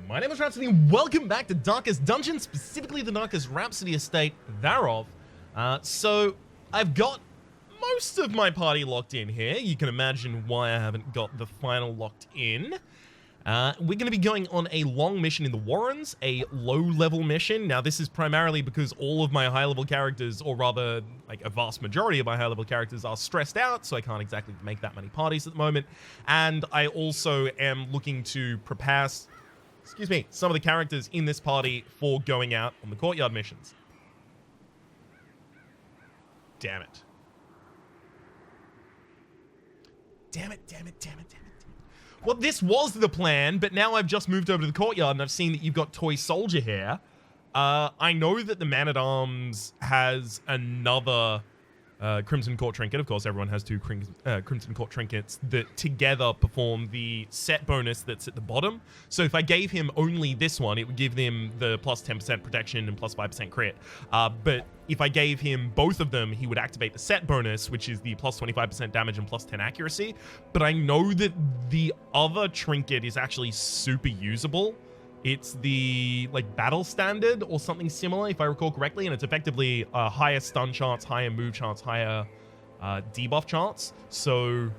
My name is Rhapsody and welcome back to Darkest Dungeon, specifically the Darkest Rhapsody estate thereof. So I've got most of my party locked in here. You can imagine why I haven't got the final locked in. We're going to be going on a long mission in the Warrens, a low-level mission. Now, this is primarily because all of my high-level characters, or rather, like a vast majority of my high-level characters are stressed out, so I can't exactly make that many parties at the moment. And I also am looking to prepare, some of the characters in this party for going out on the Courtyard missions. Damn it. Damn it. Well, this was the plan, but now I've just moved over to the Courtyard and I've seen that you've got Toy Soldier here. I know that the Man-at-Arms has another Crimson Court Trinket. Of course, everyone has two Crimson Court Trinkets that together perform the set bonus that's at the bottom. So if I gave him only this one, it would give them the plus 10% protection and plus 5% crit. But if I gave him both of them, he would activate the set bonus, which is the plus 25% damage and plus 10 accuracy. But I know that the other trinket is actually super usable. It's the, like, battle standard or something similar, if I recall correctly, and it's effectively a higher stun chance, higher move chance, higher debuff chance. So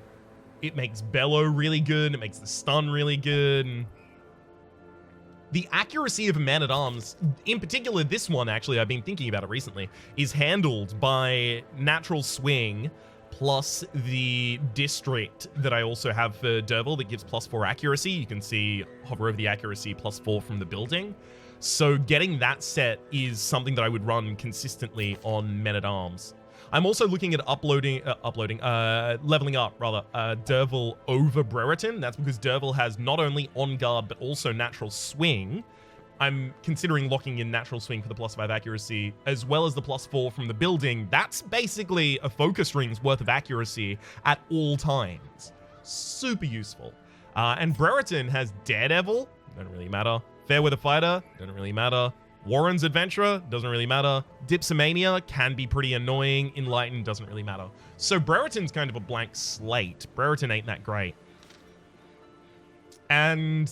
it makes Bellow really good, it makes the stun really good. And the accuracy of a Man-at-Arms, in particular this one, actually, I've been thinking about it recently, is handled by Natural Swing, plus the District that I also have for Dervil that gives plus 4 accuracy. You can see hover over the accuracy plus 4 from the building. So getting that set is something that I would run consistently on Men-at-Arms. I'm also looking at leveling up, Dervil over Brereton. That's because Dervil has not only On Guard, but also Natural Swing. I'm considering locking in Natural Swing for the plus 5 accuracy, as well as the plus 4 from the building. That's basically a focus ring's worth of accuracy at all times. Super useful. And Brereton has Daredevil, doesn't really matter. Fairweather Fighter, doesn't really matter. Warren's Adventurer, doesn't really matter. Dipsomania can be pretty annoying. Enlightened, doesn't really matter. So Brereton's kind of a blank slate. Brereton ain't that great. And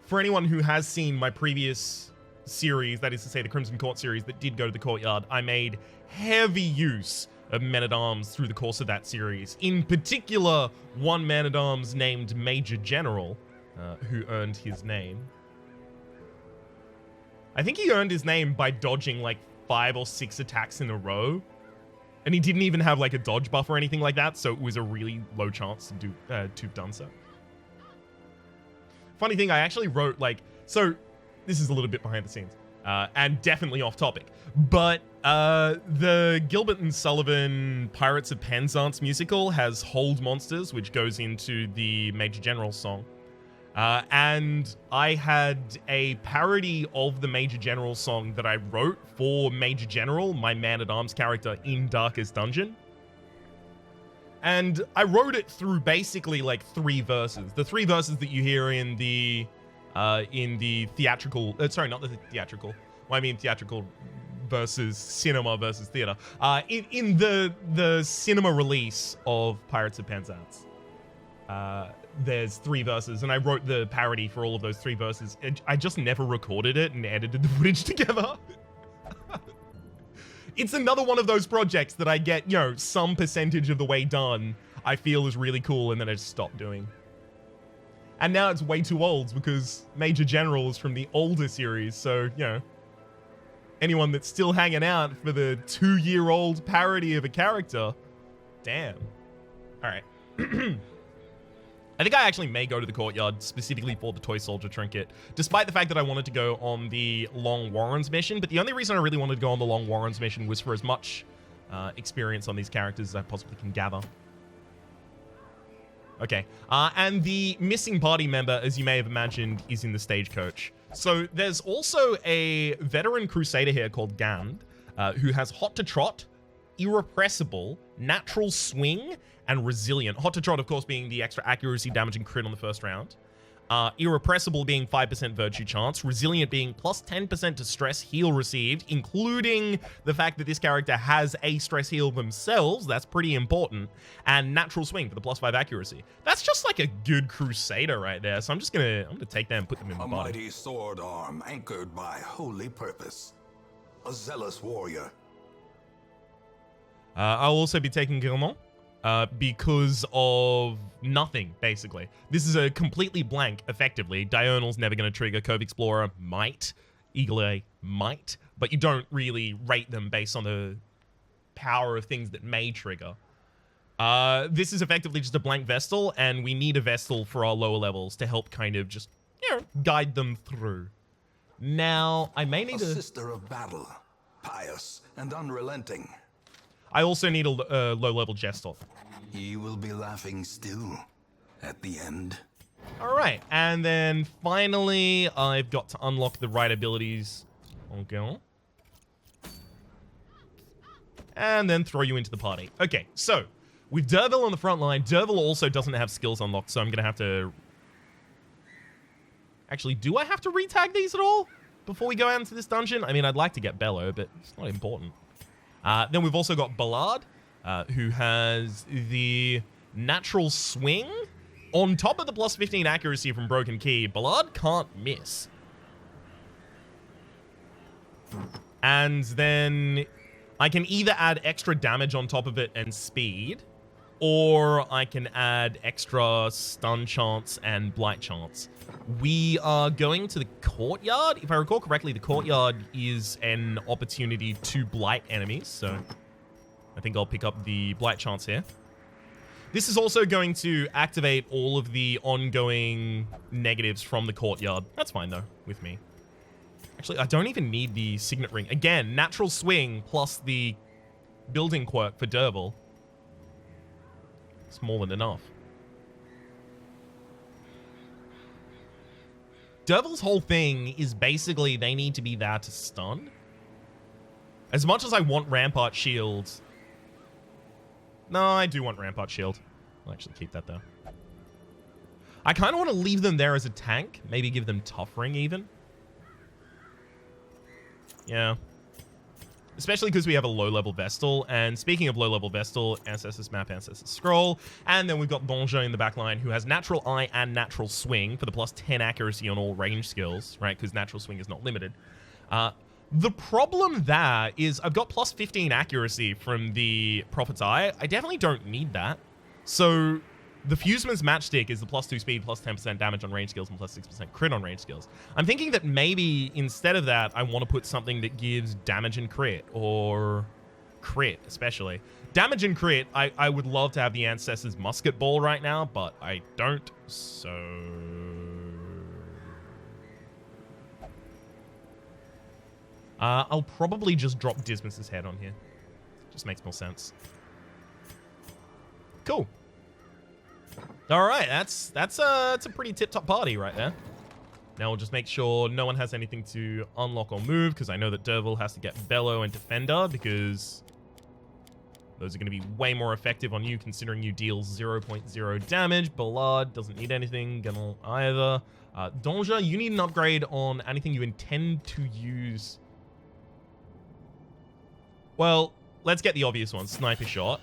for anyone who has seen my previous series, that is to say the Crimson Court series that did go to the Courtyard, I made heavy use of Men-at-Arms through the course of that series. In particular, one Man-at-Arms named Major General, who earned his name. I think he earned his name by dodging like 5 or 6 attacks in a row. And he didn't even have like a dodge buff or anything like that, so it was a really low chance to have done so. Funny thing, I actually wrote so this is a little bit behind the scenes, and definitely off topic, but the Gilbert and Sullivan Pirates of Penzance musical has Hold Monsters, which goes into the Major General song. And I had a parody of the Major General song that I wrote for Major General, my Man-at-Arms character in Darkest Dungeon. And I wrote it through basically like 3 verses. The 3 verses that you hear in the theatrical, sorry, not the theatrical. Well, I mean theatrical versus cinema versus theater. In the cinema release of Pirates of Penzance, there's 3 verses, and I wrote the parody for all of those 3 verses. I just never recorded it and edited the footage together. It's another one of those projects that I get, some percentage of the way done, I feel is really cool, and then I just stop doing. And now it's way too old, because Major General is from the older series, so, anyone that's still hanging out for the 2-year-old parody of a character, damn. Alright. I think I actually may go to the Courtyard specifically for the Toy Soldier Trinket, despite the fact that I wanted to go on the Long Warrens mission, but the only reason I really wanted to go on the Long Warrens mission was for as much experience on these characters as I possibly can gather. Okay, and the missing party member, as you may have imagined, is in the stagecoach. So there's also a veteran crusader here called Gand, who has Hot to Trot, Irrepressible, Natural Swing, and Resilient. Hot to Trot, of course, being the extra accuracy, damage, and crit on the first round. Irrepressible being 5% virtue chance, Resilient being plus 10% to stress heal received, including the fact that this character has a stress heal themselves, that's pretty important, and Natural Swing for the plus 5 accuracy. That's just like a good Crusader right there, so I'm gonna take them and put them in my body. A mighty sword arm anchored by holy purpose. A zealous warrior. I'll also be taking Guillemot. Because of nothing, basically. This is a completely blank, effectively. Diurnal's never going to trigger. Cove Explorer might. Eagle Eye might. But you don't really rate them based on the power of things that may trigger. This is effectively just a blank Vestal, and we need a Vestal for our lower levels to help kind of just, you know, guide them through. Now, I may need a sister of battle, pious and unrelenting. I also need a low-level Jester. He will be laughing still at the end. All right, and then finally, I've got to unlock the right abilities. Okay. And then throw you into the party. Okay, so with Dervil on the front line, Dervil also doesn't have skills unlocked, so I'm going to have to... Actually, do I have to retag these at all before we go out into this dungeon? I mean, I'd like to get Bello, but it's not important. Then we've also got Ballard, who has the Natural Swing. On top of the plus 15 accuracy from Broken Key, Ballard can't miss. And then I can either add extra damage on top of it and speed, or I can add extra stun chance and blight chance. We are going to the Courtyard. If I recall correctly, the Courtyard is an opportunity to blight enemies, so I think I'll pick up the blight chance here. This is also going to activate all of the ongoing negatives from the Courtyard. That's fine, though, with me. Actually, I don't even need the Signet Ring. Again, Natural Swing plus the building quirk for Dervil. It's more than enough. Dervil's whole thing is basically they need to be there to stun. As much as I want Rampart Shield... No, I do want Rampart Shield. I'll actually keep that, though. I kind of want to leave them there as a tank. Maybe give them Tough Ring, even. Yeah. Especially because we have a low-level Vestal. And speaking of low-level Vestal, Ancestors Map, Ancestors Scroll. And then we've got Danger in the back line, who has Natural Eye and Natural Swing for the plus 10 accuracy on all range skills, right? Because Natural Swing is not limited. The problem there is I've got plus 15 accuracy from the Prophet's Eye. I definitely don't need that. So the Fuseman's Matchstick is the plus 2 speed, plus 10% damage on range skills, and plus 6% crit on range skills. I'm thinking that maybe instead of that, I want to put something that gives damage and crit, or crit especially. Damage and crit, I would love to have the Ancestors Musket Ball right now, but I don't, so... I'll probably just drop Dismas's head on here. Just makes more sense. Cool. All right, that's a pretty tip-top party right there. Now we'll just make sure no one has anything to unlock or move, because I know that Dervil has to get Bellow and Defender, because those are going to be way more effective on you, considering you deal 0.0 damage. Ballard doesn't need anything. Gunnel either. Danger, you need an upgrade on anything you intend to use. Well, let's get the obvious one. Sniper Shot.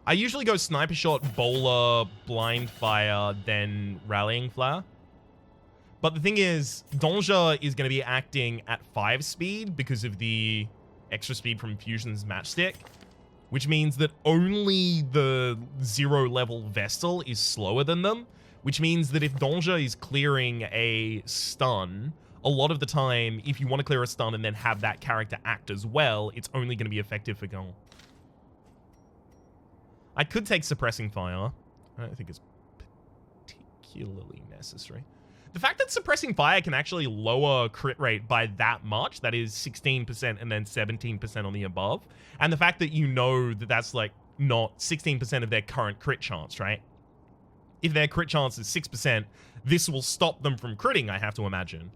I usually go Sniper Shot, Bowler, Blind Fire, then Rallying Flare. But the thing is, Danger is going to be acting at 5 speed because of the extra speed from Fusion's Matchstick, which means that only the 0-level Vestal is slower than them, which means that if Danger is clearing a stun... A lot of the time, if you want to clear a stun and then have that character act as well, it's only going to be effective for Gunnel. I could take Suppressing Fire. I don't think it's particularly necessary. The fact that Suppressing Fire can actually lower crit rate by that much, that is 16% and then 17% on the above, and the fact that you know that that's like not 16% of their current crit chance, right? If their crit chance is 6%, this will stop them from critting, I have to imagine.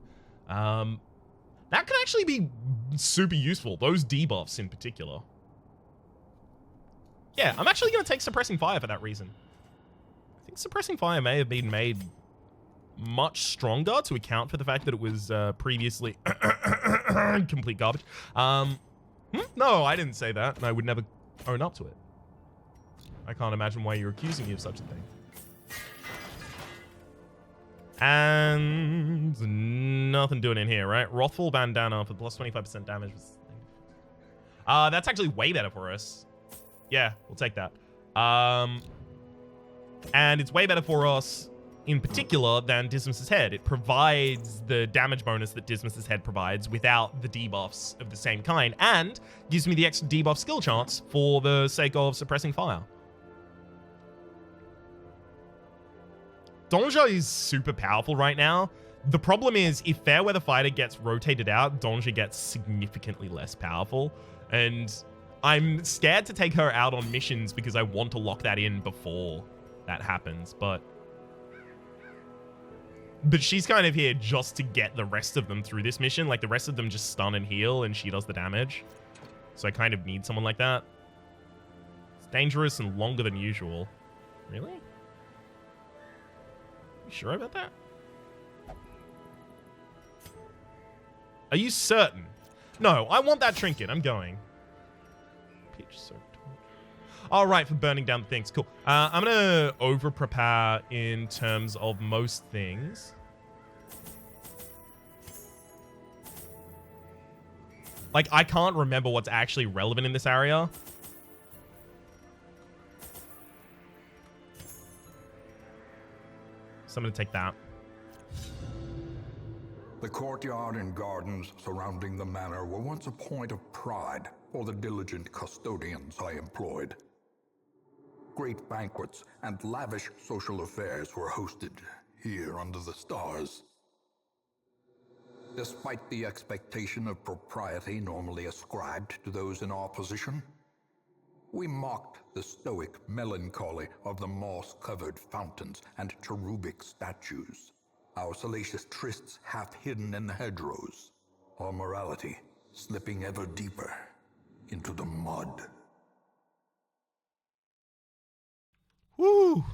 That could actually be super useful, those debuffs in particular. Yeah, I'm actually going to take Suppressing Fire for that reason. I think suppressing fire may have been made much stronger to account for the fact that it was previously complete garbage. No, I didn't say that, and I would never own up to it. I can't imagine why you're accusing me of such a thing. And nothing doing in here, right? Wrathful bandana for plus 25% damage. That's actually way better for us. Yeah, we'll take that. And it's way better for us in particular than Dismas's Head. It provides the damage bonus that Dismas's Head provides without the debuffs of the same kind, and gives me the extra debuff skill chance for the sake of suppressing fire. Donja is super powerful right now. The problem is, if Fairweather Fighter gets rotated out, Donja gets significantly less powerful. And I'm scared to take her out on missions because I want to lock that in before that happens. But she's kind of here just to get the rest of them through this mission. Like, the rest of them just stun and heal, and she does the damage. So I kind of need someone like that. It's dangerous and longer than usual. Really? You sure about that? Are you certain? No, I want that trinket. I'm going. Pitch soaked. All right, for burning down things. Cool. I'm going to over-prepare in terms of most things. Like, I can't remember what's actually relevant in this area. So I'm going to take that. The courtyard and gardens surrounding the manor were once a point of pride for the diligent custodians I employed. Great banquets and lavish social affairs were hosted here under the stars. Despite the expectation of propriety normally ascribed to those in our position, we mocked the stoic melancholy of the moss-covered fountains and cherubic statues, our salacious trysts half hidden in the hedgerows, our morality slipping ever deeper into the mud. Woo!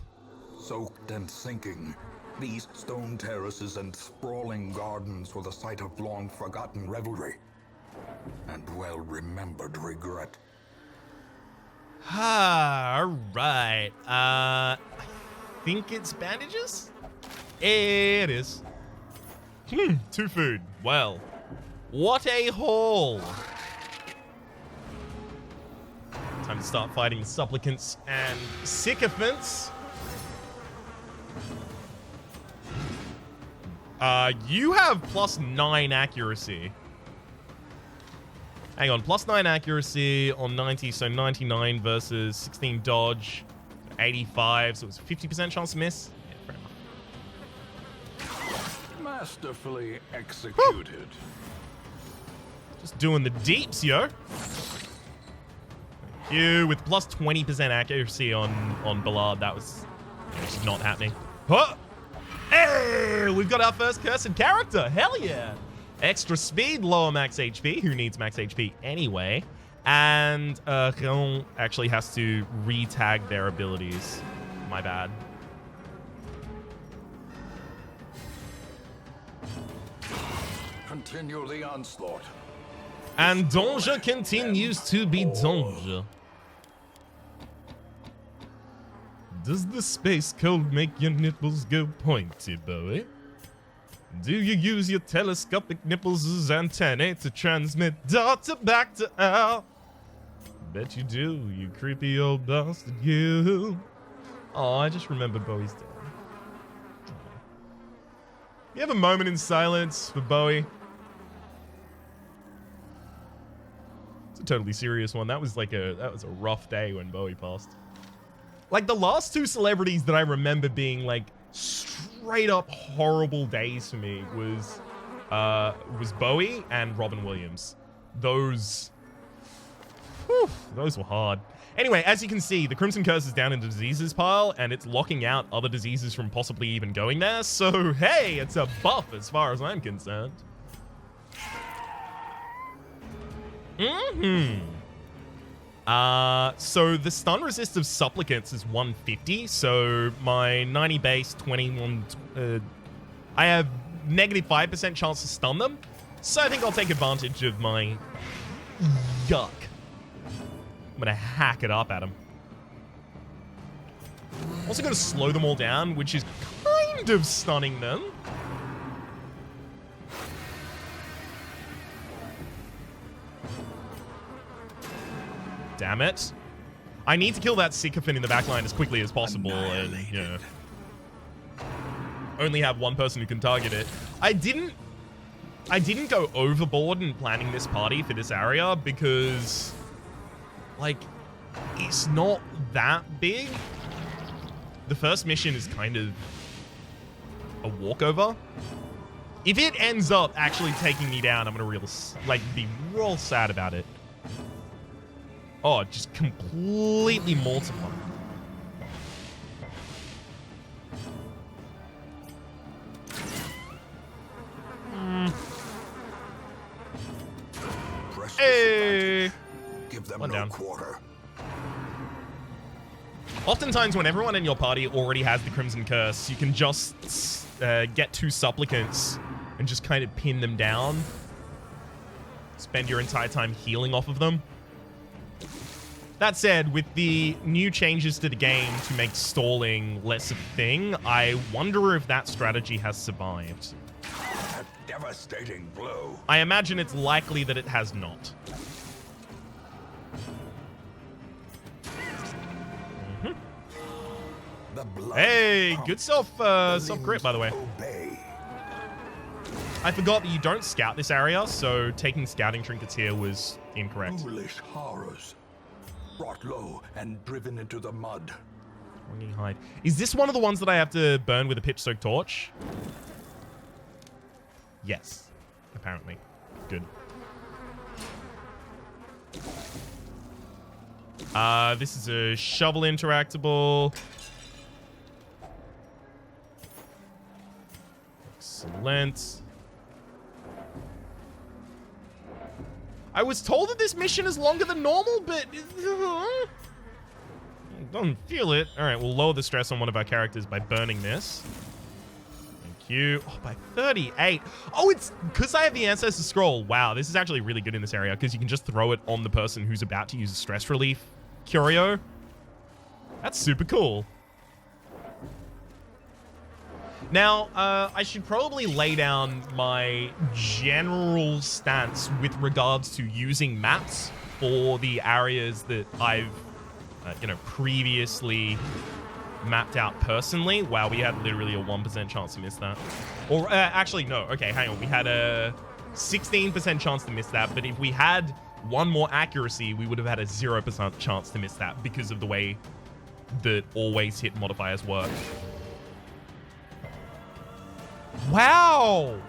Soaked and sinking, these stone terraces and sprawling gardens were the site of long-forgotten revelry and well-remembered regret. All right. I think it's bandages? It is. 2 food. Well, what a haul. Time to start fighting the supplicants and sycophants. You have +9 accuracy. Hang on, +9 accuracy on 90, so 99 versus 16 dodge, 85, so it's 50% chance to miss. Yeah, fair enough. Masterfully executed. Woo! Just doing the deeps, yo. Thank you. With +20% accuracy on Ballard, that was just not happening. Huh! Hey, we've got our first cursed character. Hell yeah. Extra speed, lower max HP. Who needs max HP anyway? And Réon actually has to re-tag their abilities. My bad. Continue the onslaught. And Donja continues to be Donja. Does the space code make your nipples go pointy, Bowie? Do you use your telescopic nipples as antennae to transmit data back to Earth? Bet you do, you creepy old bastard, you. Oh, I just remembered Bowie's dead. You have a moment in silence for Bowie? It's a totally serious one. That was a rough day when Bowie passed. Like, the last 2 celebrities that I remember being, like, straight up horrible days for me was Bowie and Robin Williams. Those were hard. Anyway, as you can see, the Crimson Curse is down in the diseases pile, and it's locking out other diseases from possibly even going there. So, hey, it's a buff as far as I'm concerned. So the stun resist of supplicants is 150. So my 90 base, 21. I have negative 5% chance to stun them. So I think I'll take advantage of my yuck. I'm gonna hack it up at them. Also gonna slow them all down, which is kind of stunning them. Damn it. I need to kill that sycophant in the backline as quickly as possible, and you know, only have one person who can target it. I didn't go overboard in planning this party for this area because, like, it's not that big. The first mission is kind of a walkover. If it ends up actually taking me down, I'm gonna be real sad about it. Oh, just completely mortified. Hey! Give them One no down. quarter. Oftentimes, when everyone in your party already has the Crimson Curse, you can just get 2 supplicants and just kind of pin them down. Spend your entire time healing off of them. That said, with the new changes to the game to make stalling less of a thing, I wonder if that strategy has survived. A devastating blow. I imagine it's likely that it has not. The blood Hey, pump. good self crit, by the way. Obey. I forgot that you don't scout this area, so taking scouting trinkets here was incorrect. Foolish horrors. Brought low and driven into the mud. Hive. Is this one of the ones that I have to burn with a pitch-soaked torch? Yes, apparently. Good. This is a shovel interactable. Excellent. I was told that this mission is longer than normal, but I don't feel it. All right, we'll lower the stress on one of our characters by burning this. Thank you. Oh, by 38. Oh, it's because I have the Ancestor Scroll. Wow, this is actually really good in this area because you can just throw it on the person who's about to use a stress relief curio. That's super cool. Now, I should probably lay down my general stance with regards to using maps for the areas that I've, previously mapped out personally. Wow, we had literally a 1% chance to miss that. Or, actually, no. Okay, hang on. We had a 16% chance to miss that, but if we had one more accuracy, we would have had a 0% chance to miss that because of the way that always hit modifiers work. Wow!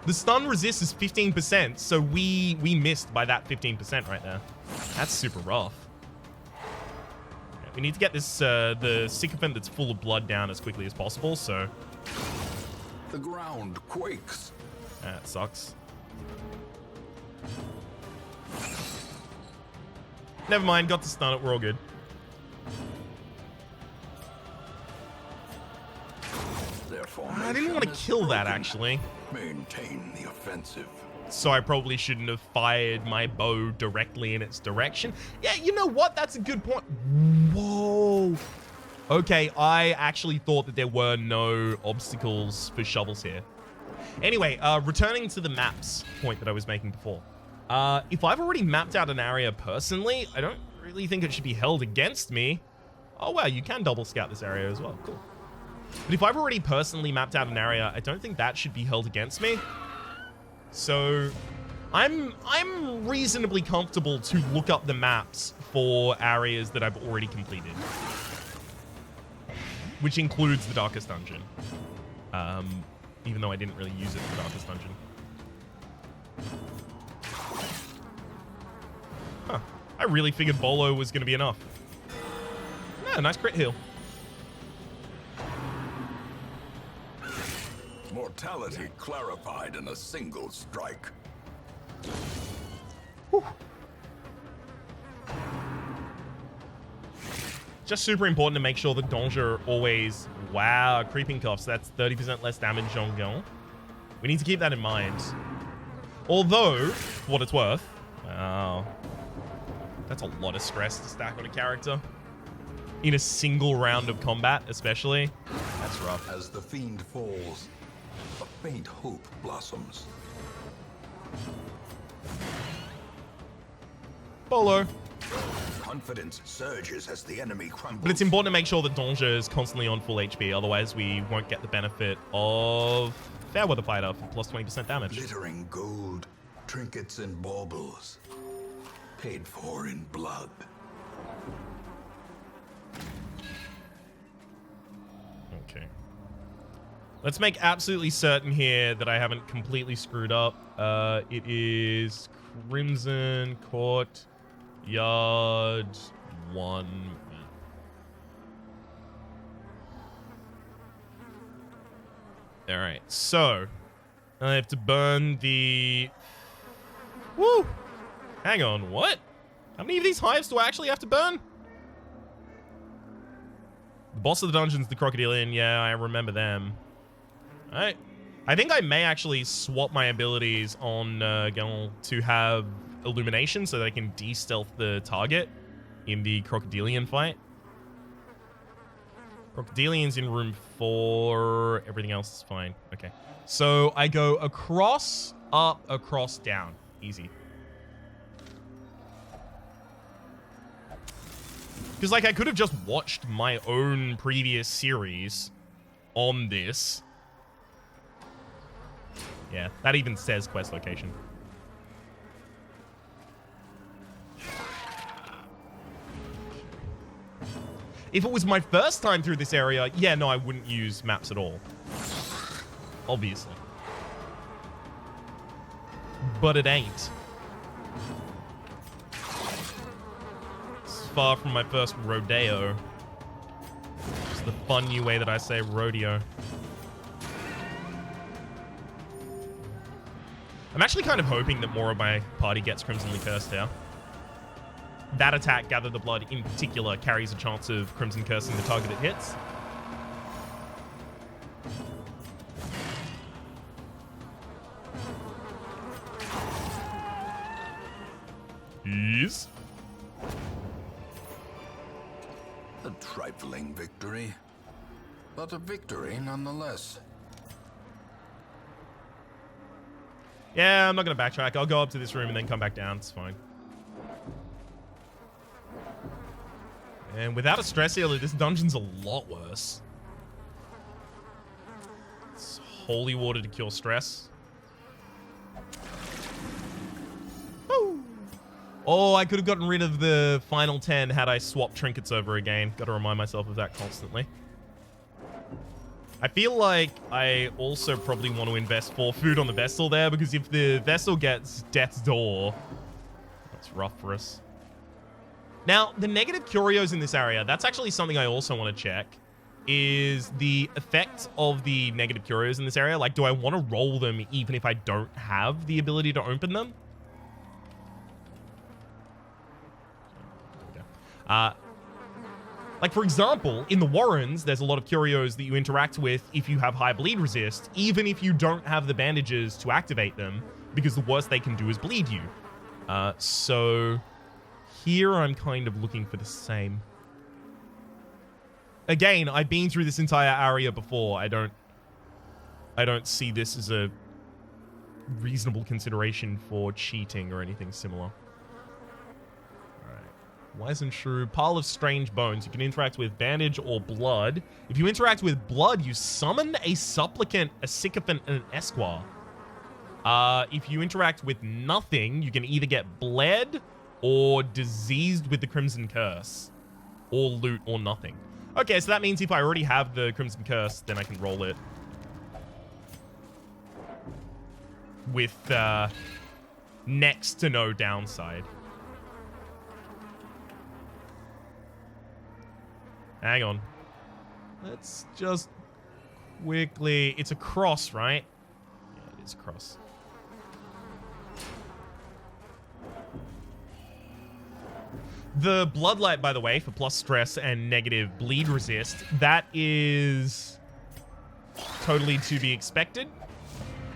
The stun resist is 15%, so we missed by that 15% right there. That's super rough. Yeah, we need to get this the sycophant that's full of blood down as quickly as possible, so... The ground quakes. That sucks. Never mind, got to stun it, we're all good. I didn't want to kill that, actually. Maintain the offensive. So I probably shouldn't have fired my bow directly in its direction. Yeah, you know what? That's a good point. Whoa. Okay, I actually thought that there were no obstacles for shovels here. Anyway, returning to the maps point that I was making before. If I've already mapped out an area personally, I don't really think it should be held against me. Oh, wow, you can double scout this area as well. Cool. But if I've already personally mapped out an area, I don't think that should be held against me. So I'm reasonably comfortable to look up the maps for areas that I've already completed, which includes the Darkest Dungeon. Even though I didn't really use it for the Darkest Dungeon. Huh. I really figured Bolo was going to be enough. Yeah, nice crit heal. Mortality clarified in a single strike. Whew. Just super important to make sure the danger always... Wow, creeping cuffs. That's 30% less damage on Gil. We need to keep that in mind. Although, for what it's worth... Wow. That's a lot of stress to stack on a character. In a single round of combat, especially. That's rough. As the fiend falls, a faint hope blossoms. Bolo. Confidence surges as the enemy crumbles. But it's important to make sure that Danger is constantly on full HP, otherwise we won't get the benefit of Fairweather Fighter for plus 20% damage. Glittering gold, trinkets and baubles, paid for in blood. Okay. Let's make absolutely certain here that I haven't completely screwed up. It is Crimson Court Yard 1. Alright, so I have to burn the... Woo! Hang on, what? How many of these hives do I actually have to burn? The boss of the dungeon's the Crocodilian. Yeah, I remember them. Alright. I think I may actually swap my abilities on Gel to have Illumination so that I can de-stealth the target in the Crocodilian fight. Crocodilian's in room 4. Everything else is fine. Okay. So I go across, up, across, down. Easy. Because, like, I could have just watched my own previous series on this. Yeah, that even says quest location. If it was my first time through this area, yeah, no, I wouldn't use maps at all. Obviously. But it ain't. It's far from my first rodeo. It's the fun new way that I say rodeo. I'm actually kind of hoping that more of my party gets Crimsonly Cursed here. That attack, Gather the Blood, in particular, carries a chance of Crimson Cursing the target it hits. Yes. A trifling victory, but a victory nonetheless. Yeah, I'm not going to backtrack. I'll go up to this room and then come back down. It's fine. And without a stress healer, this dungeon's a lot worse. It's holy water to cure stress. Woo. Oh, I could have gotten rid of the final 10 had I swapped trinkets over again. Got to remind myself of that constantly. I feel like I also probably want to invest 4 food on the Vestal there, because if the Vestal gets Death's Door, that's rough for us. Now, the negative curios in this area, that's actually something I also want to check, is the effect of the negative curios in this area. Like, do I want to roll them even if I don't have the ability to open them? Like, for example, in the Warrens, there's a lot of curios that you interact with if you have high bleed resist, even if you don't have the bandages to activate them, because the worst they can do is bleed you. So... here, I'm kind of looking for the same. Again, I've been through this entire area before. I don't see this as a reasonable consideration for cheating or anything similar. Alright. Wizened Shrew, Pile of Strange Bones. You can interact with Bandage or Blood. If you interact with Blood, you summon a Supplicant, a Sycophant, and an Esquire. If you interact with nothing, you can either get bled or diseased with the Crimson Curse, or loot, or nothing. Okay, so that means if I already have the Crimson Curse, then I can roll it with next to no downside. Hang on. Let's just quickly... It's a cross, right? Yeah, it is a cross. The Bloodlight, by the way, for plus stress and negative bleed resist, that is totally to be expected.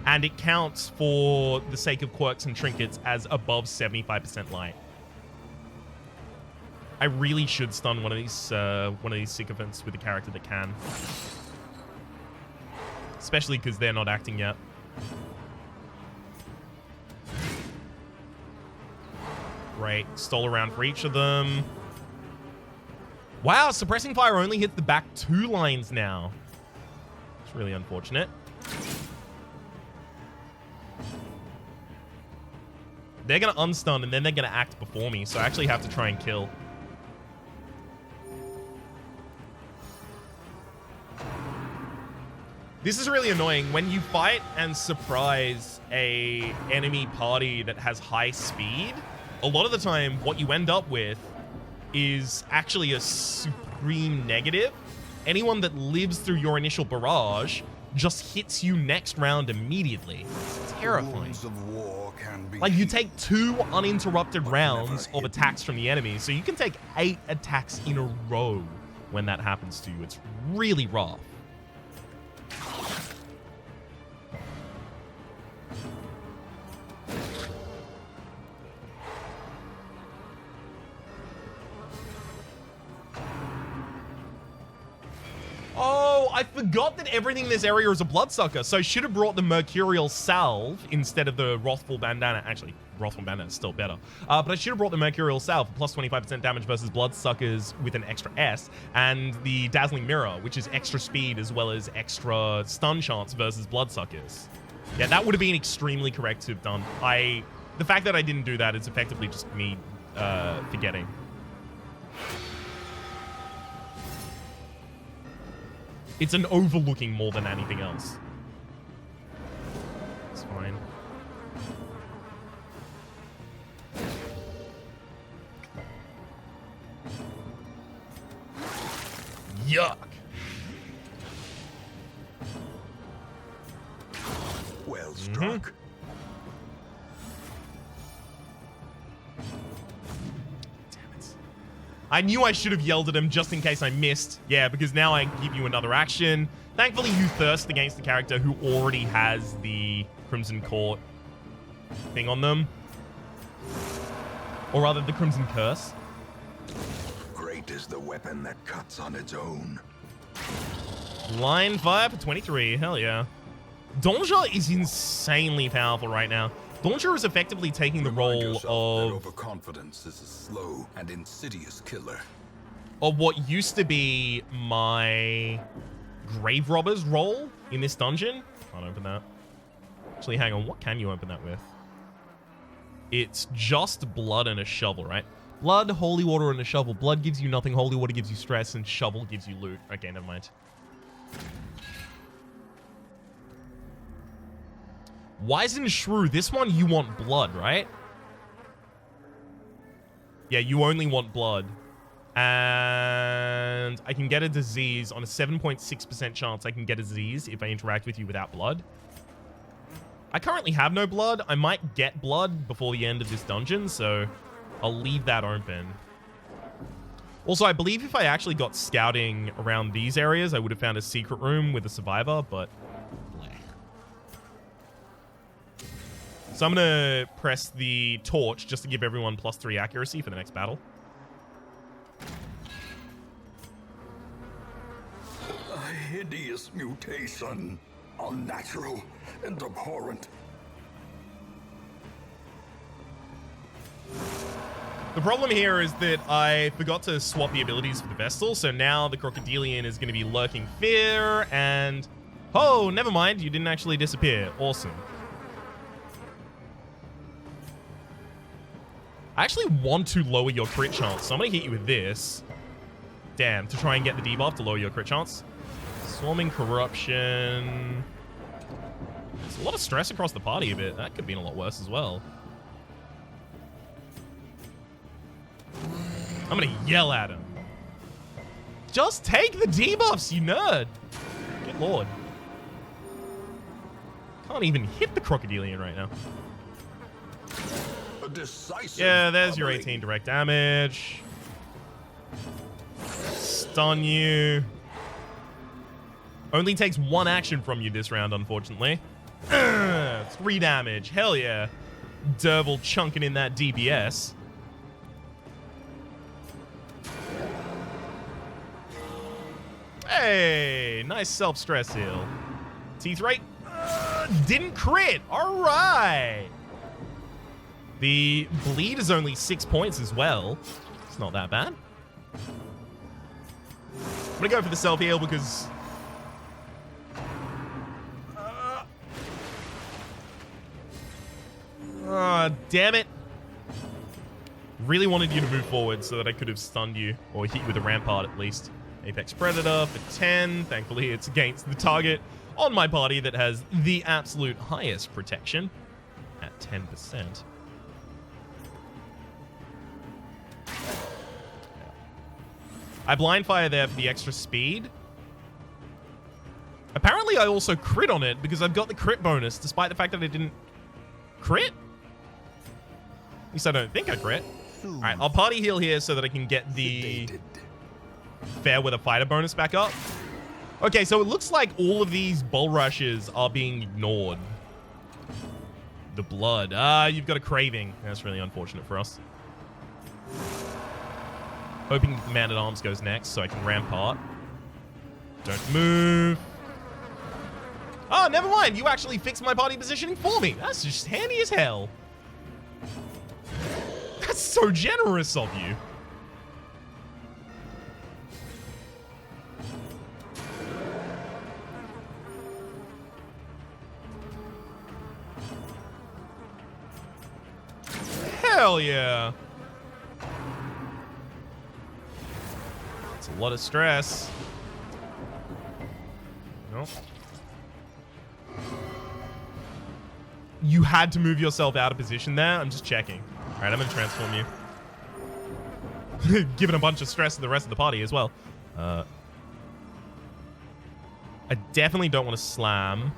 And it counts for the sake of quirks and trinkets as above 75% light. I really should stun one of these sycophants with a character that can. Especially because they're not acting yet. Great. Stole around for each of them. Wow, suppressing fire only hits the back 2 lines now. It's really unfortunate. They're going to unstun and then they're going to act before me, so I actually have to try and kill. This is really annoying. When you fight and surprise a enemy party that has high speed, a lot of the time what you end up with is actually a supreme negative. Anyone that lives through your initial barrage just hits you next round immediately. It's terrifying. Like, you take 2 uninterrupted rounds of attacks from the enemy, so you can take 8 attacks in a row when that happens to you. It's really rough. Oh, I forgot that everything in this area is a bloodsucker, so I should have brought the Mercurial Salve instead of the Wrathful Bandana. Actually, Wrathful Bandana is still better. But I should have brought the Mercurial Salve for plus 25% damage versus bloodsuckers with an extra S, and the Dazzling Mirror, which is extra speed as well as extra stun chance versus bloodsuckers. Yeah, that would have been extremely correct to have done. The fact that I didn't do that is effectively just me forgetting. It's an overlooking more than anything else. It's fine. Yuck. Well struck. I knew I should have yelled at him just in case I missed. Yeah, because now I give you another action. Thankfully, you thirst against the character who already has the Crimson Court thing on them. Or rather, the Crimson Curse. Great is the weapon that cuts on its own. Line fire for 23. Hell yeah. Danger is insanely powerful right now. Danger is effectively taking the role of overconfidence is a slow and insidious killer. Of what used to be my grave robber's role in this dungeon. Can't open that. Actually, hang on. What can you open that with? It's just blood and a shovel, right? Blood, holy water, and a shovel. Blood gives you nothing. Holy water gives you stress, and shovel gives you loot. Okay, never mind. Wizened Shrew, this one you want blood, right? Yeah, you only want blood. And I can get a disease on a 7.6% chance I can get a disease if I interact with you without blood. I currently have no blood. I might get blood before the end of this dungeon, so I'll leave that open. Also, I believe if I actually got scouting around these areas, I would have found a secret room with a survivor, but... So I'm going to press the torch just to give everyone +3 accuracy for the next battle. A hideous mutation. Unnatural and abhorrent. The problem here is that I forgot to swap the abilities for the Vestal, so now the Crocodilian is going to be Lurking Fear, and... Oh, never mind, you didn't actually disappear. Awesome. I actually want to lower your crit chance, so I'm going to hit you with this. Damn, to try and get the debuff to lower your crit chance. Swarming Corruption. There's a lot of stress across the party a bit. That could have been a lot worse as well. I'm going to yell at him. Just take the debuffs, you nerd. Good lord. Can't even hit the Crocodilian right now. A decisive Yeah, there's your bubbling. 18 direct damage. stun you. Only takes 1 action from you this round, unfortunately. 3 damage. Hell yeah. Derval chunking in that DPS. Hey, nice self-stress heal. Teeth rate. Didn't crit. All right. The bleed is only 6 points as well. It's not that bad. I'm going to go for the self-heal because... damn it. Really wanted you to move forward so that I could have stunned you, or hit you with a rampart at least. Apex Predator for 10. Thankfully, it's against the target on my party that has the absolute highest protection at 10%. I blind fire there for the extra speed. Apparently, I also crit on it because I've got the crit bonus, despite the fact that I didn't crit. At least I don't think I crit. All right, I'll party heal here so that I can get the fair weather fighter bonus back up. Okay, so it looks like all of these bull rushes are being ignored. The blood. You've got a craving. That's really unfortunate for us. Hoping the man-at-arms goes next so I can rampart. Don't move. Oh, never mind. You actually fixed my party positioning for me. That's just handy as hell. That's so generous of you. Hell yeah. It's a lot of stress. Nope. You had to move yourself out of position there? I'm just checking. All right, I'm going to transform you. Giving a bunch of stress to the rest of the party as well. I definitely don't want to slam.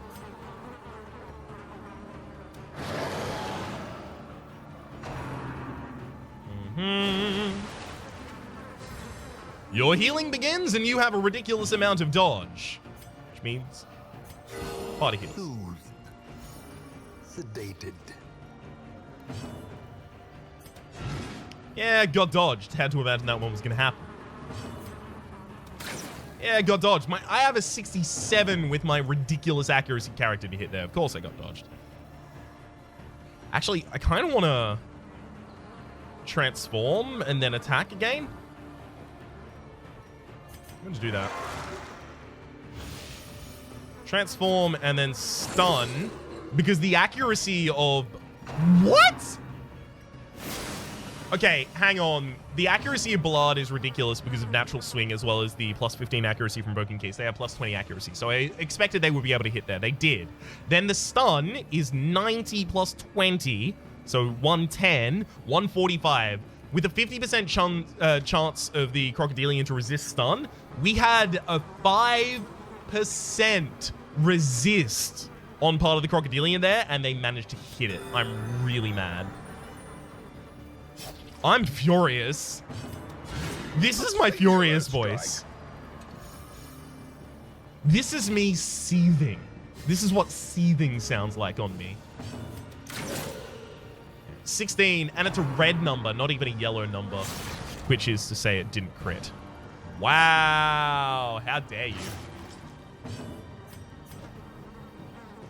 Your healing begins and you have a ridiculous amount of dodge. Which means party heals. Sedated. Yeah, got dodged. Had to imagine that one was going to happen. Yeah, got dodged. I have a 67 with my ridiculous accuracy character to hit there. Of course I got dodged. Actually, I kind of want to transform and then attack again. I'm going to do that. Transform and then stun. Because the accuracy of... What? Okay, hang on. The accuracy of Ballard is ridiculous because of natural swing as well as the plus 15 accuracy from Broken Keys. They have plus 20 accuracy. So I expected they would be able to hit there. They did. Then the stun is 90 plus 20. So 110, 145. With a 50% chance of the Crocodilian to resist stun, we had a 5% resist on part of the Crocodilian there, and they managed to hit it. I'm really mad. I'm furious. This is my furious voice. This is me seething. This is what seething sounds like on me. 16, and it's a red number, not even a yellow number, which is to say it didn't crit. Wow, how dare you.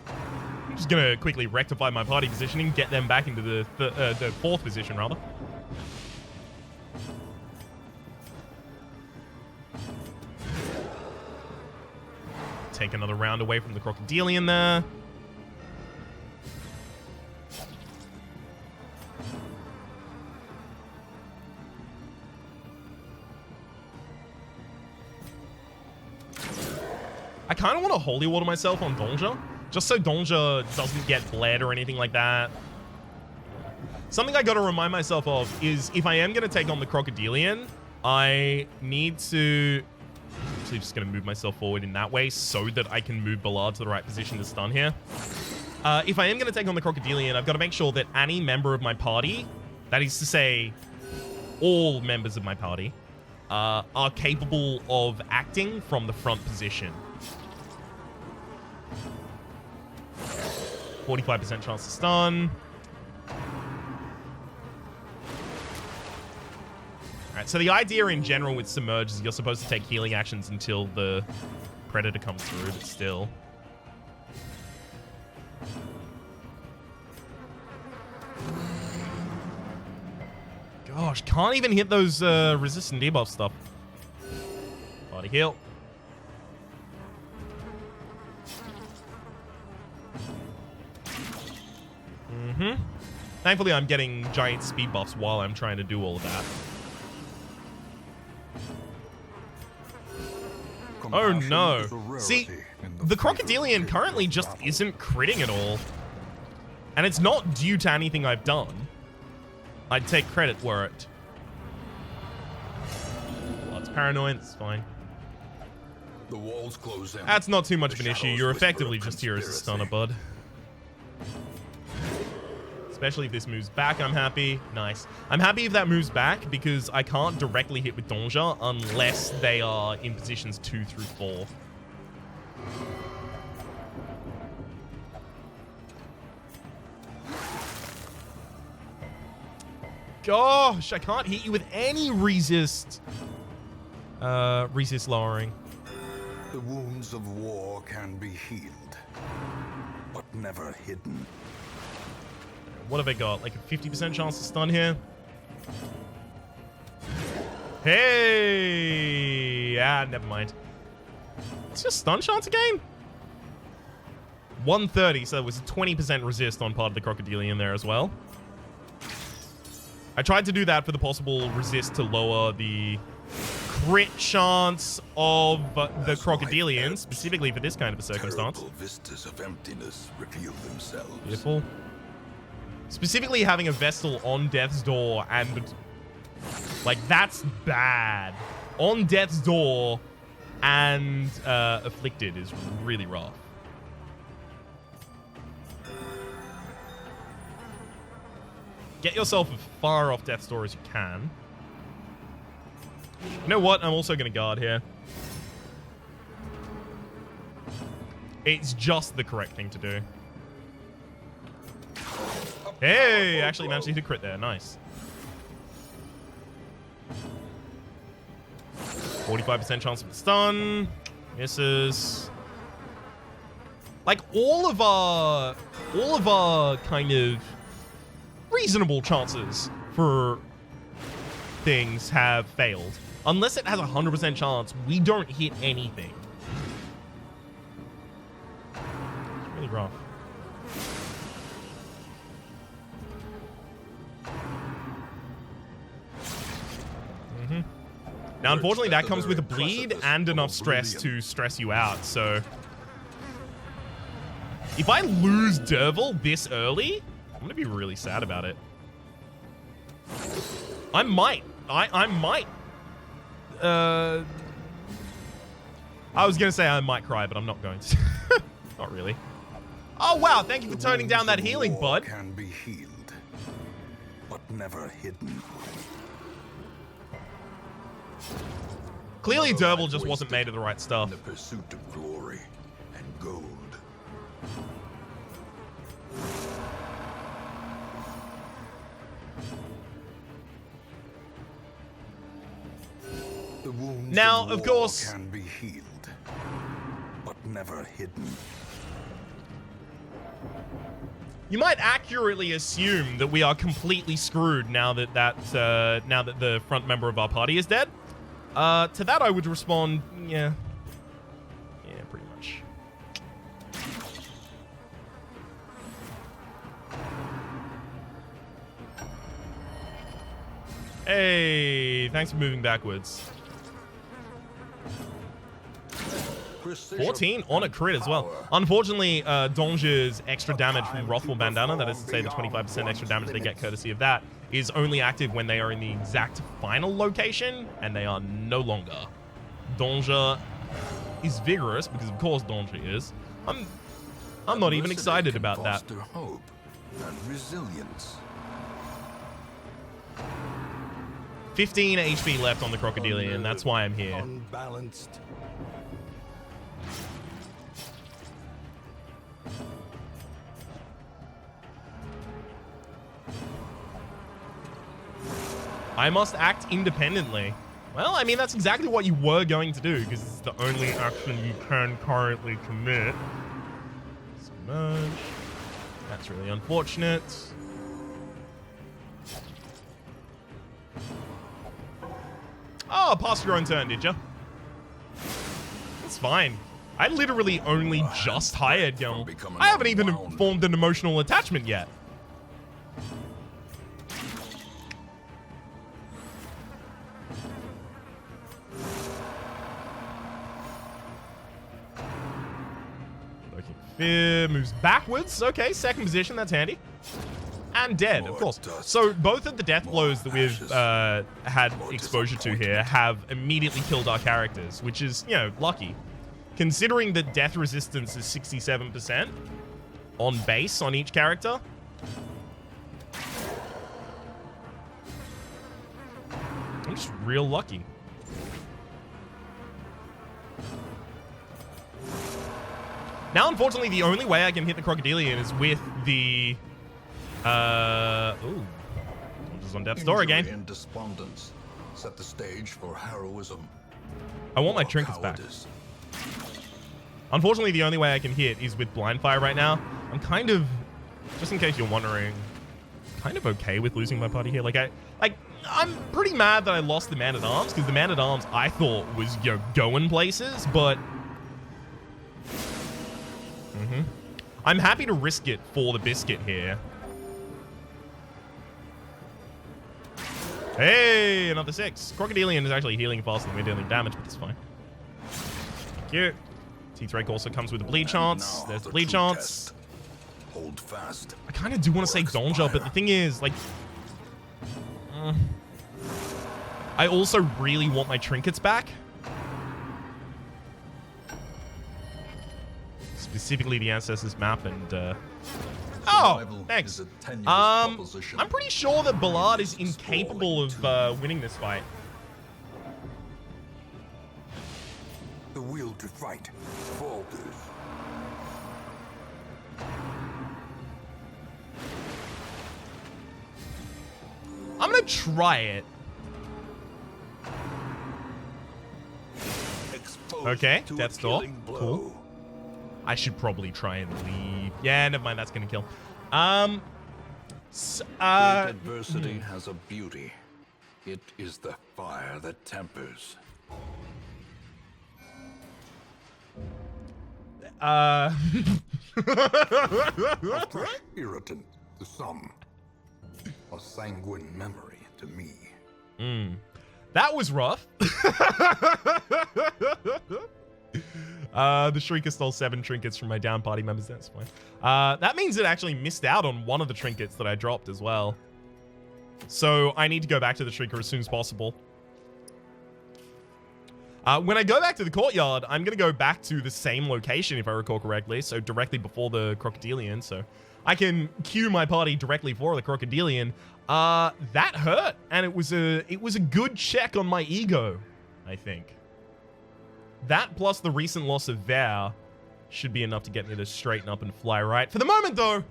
I'm just gonna quickly rectify my party positioning, get them back into the fourth position, rather. Take another round away from the Crocodilian there. I kind of want to holy water myself on Donja, just so Donja doesn't get bled or anything like that. Something I got to remind myself of is if I am going to take on the Crocodilian, I need to... Actually, just going to move myself forward in that way so that I can move Ballard to the right position to stun here. If I am going to take on the Crocodilian, I've got to make sure that any member of my party, that is to say, all members of my party, are capable of acting from the front position. 45% chance to stun. Alright, so the idea in general with Submerge is you're supposed to take healing actions until the Predator comes through, but still. Gosh, can't even hit those resistant debuff stuff. Body heal. Thankfully, I'm getting giant speed buffs while I'm trying to do all of that. Oh no. See, the Crocodilian currently just isn't critting at all. And it's not due to anything I've done. I'd take credit were it. Well, it's paranoid, it's fine. The walls close in. That's not too much of an issue. You're effectively just here as a stunner, bud. Especially if this moves back, I'm happy. Nice. I'm happy if that moves back because I can't directly hit with Danger unless they are in positions 2 through 4. Gosh, I can't hit you with any resist. Resist lowering. The wounds of war can be healed, but never hidden. What have I got? Like a 50% chance to stun here? Hey! Ah, never mind. It's just stun chance again? 130, so it was a 20% resist on part of the Crocodilian there as well. I tried to do that for the possible resist to lower the crit chance of the Crocodilian, specifically for this kind of a circumstance. Terrible vistas of emptiness reveal themselves. Beautiful. Specifically having a Vestal on Death's Door and... like, that's bad. On Death's Door and Afflicted is really rough. Get yourself as far off Death's Door as you can. You know what? I'm also going to guard here. It's just the correct thing to do. Hey! Actually managed to hit a crit there. Nice. 45% chance of stun. Misses. Like, all of our kind of reasonable chances for things have failed. Unless it has a 100% chance, we don't hit anything. It's really rough. Now, unfortunately, that comes with a bleed and enough stress to stress you out, so... if I lose Derval this early, I'm gonna be really sad about it. I might. I might. I was gonna say I might cry, but I'm not going to. Not really. Oh, wow, thank you for toning down that healing, bud. Can be healed, but never hidden. Clearly, Derval just wasn't made of the right stuff. In the pursuit of glory and gold. The wounds Now, of war course, can be healed, but never hidden. you might accurately assume that we are completely screwed now that the front member of our party is dead. To that, I would respond, yeah. Yeah, pretty much. Hey, thanks for moving backwards. 14 on a crit as well. Unfortunately, Danger's extra damage from Wrathful Bandana, that is to say the 25% extra damage they get courtesy of that, is only active when they are in the exact final location, and they are no longer. Danger is vigorous, because of course Danger is. I'm not even excited about that. Hope and resilience. 15 HP left on the Crocodilian. That's why I'm here. Unbalanced. I must act independently. Well, I mean, that's exactly what you were going to do, because it's the only action you can currently commit. Submerge. That's really unfortunate. Oh, passed your own turn, did you? It's fine. I literally only just hired Gil. I haven't even formed an emotional attachment yet. Fear moves backwards. Okay, second position. That's handy. And dead, of course. So both of the death blows that we've had exposure to here have immediately killed our characters, which is, you know, lucky. Considering that death resistance is 67% on base on each character. I'm just real lucky. Now, unfortunately, the only way I can hit the Crocodilian is with the... Ooh. Just on death's door again. And despondence set the stage for heroism. I want my trinkets back. Unfortunately, the only way I can hit is with blind fire right now. I'm kind of, just in case you're wondering, kind of okay with losing my party here. I'm pretty mad that I lost the Man-at-Arms, because the Man-at-Arms I thought was, you know, going places, but... I'm happy to risk it for the biscuit here. Hey, another 6. Crocodilian is actually healing faster than we're dealing damage, but that's fine. Thank you. T-Drake also comes with a bleed chance. There's the bleed chance. Hold fast. I kind of do want to say Donja, but the thing is, like... I also really want my trinkets back. Specifically the Ancestors map and, Oh, thanks. I'm pretty sure that Ballard is incapable of winning this fight. The will to fight falters. I'm gonna try it. Okay, Death's Door. Cool. I should probably try and leave. Yeah, never mind. That's gonna kill. Adversity has a beauty. It is the fire that tempers. A fresh irritant to some. A sanguine memory to me. That was rough. The Shrieker stole 7 trinkets from my down party members. That's fine. That means it actually missed out on one of the trinkets that I dropped as well. So I need to go back to the Shrieker as soon as possible. When I go back to the Courtyard, I'm going to go back to the same location, if I recall correctly. So directly before the Crocodilian. So I can queue my party directly for the Crocodilian. That hurt. And it was a good check on my ego, I think. That plus the recent loss of Vow should be enough to get me to straighten up and fly right. For the moment, though,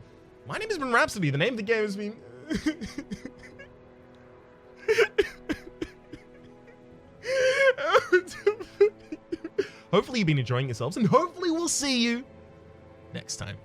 my name has been Rhapsody. The name of the game has been... Hopefully you've been enjoying yourselves, and hopefully we'll see you next time.